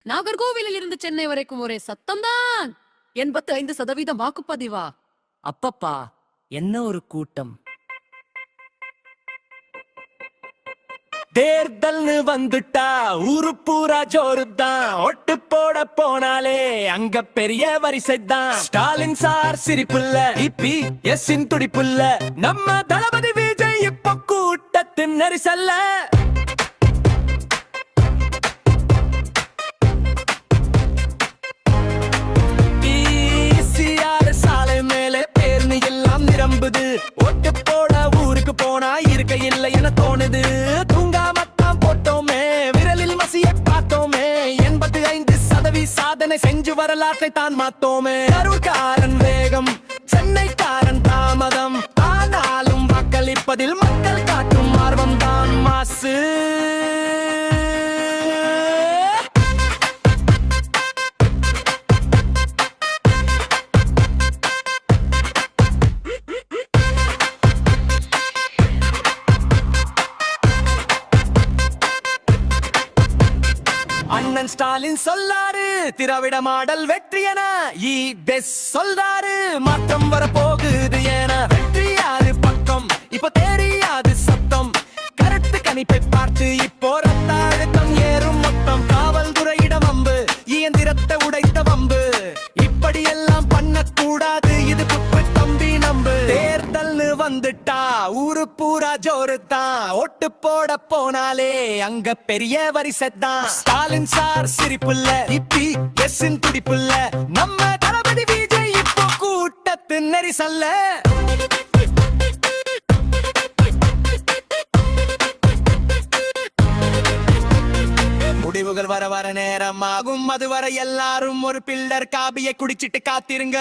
நாகர்கோவிலில் இருந்து சென்னை வரைக்கும் ஒரே சத்தம்தான். 85% வாக்குப்பதிவா? அப்பப்பா, என்ன ஒரு கூட்டம்! தேர்தல்னு வந்துட்டா ஊரு பூரா ஜோருதான். ஒட்டு போட போனாலே அங்க பெரிய வரிசைதான். ஸ்டாலின் சார் சிரிப்புள்ள, இப்பி எஸ்ஸின் துடிப்புள்ள, நம்ம தளபதி விஜய் இப்ப கூட்டத்தின் நெரிசல்ல. சாலை மேலே பேர்னு எல்லாம் நிரம்புது. ஒட்டு போட ஊருக்கு போனா இருக்க இல்லை என தோணுது. தூங்காமத்தான் போட்டோமே, விரலில் மசிய பார்த்தோமே. 85% சாதனை செஞ்சு வரலாற்றை தான் மாத்தோமே. கரூர்காரன் வேகம், சென்னைக்காரன் தாமதம். ஆனாலும் வாக்களிப்பதில் மக்கள் காட்டும் ஆர்வம் தான் மாசு. அண்ணன் ஸ்டாலின் சொல்லாரு திராவிட மாடல் வெற்றி என. பெஸ் சொல்றாரு மாற்றம் வரப்போகுது என. வெற்றி யாரு பக்கம் இப்ப தெரியாது சத்தம். கருத்து கணிப்பை பார்த்து இப்போ ரத்த அழுத்தம் ஏறும் மொத்தம். காவல்துறையிடம் வம்பு, இயந்திரத்தை உடைத்த வம்பு. இப்படி எல்லாம் பண்ணக்கூடாது, இது குப்பை தம்பி நம்பு. தேர்தல்னு வந்துட்டா ஊரு பூரா ஜோருதான். ஒட்டு போட போனாலே அங்க பெரிய வரிசைதான். ஸ்டாலின் சார் சிரிப்புள்ள, இப்பி எஸ்ஸின் துடிப்புள்ள, நம்ம தளபதி விஜய் இப்போ கூட்டத்தின் நெரிசல்ல. முடிவுகள் வர வர நேரம் ஆகும். அது வர எல்லாரும் ஒரு பில்லர் காபியை குடிச்சிட்டு காத்திருங்க.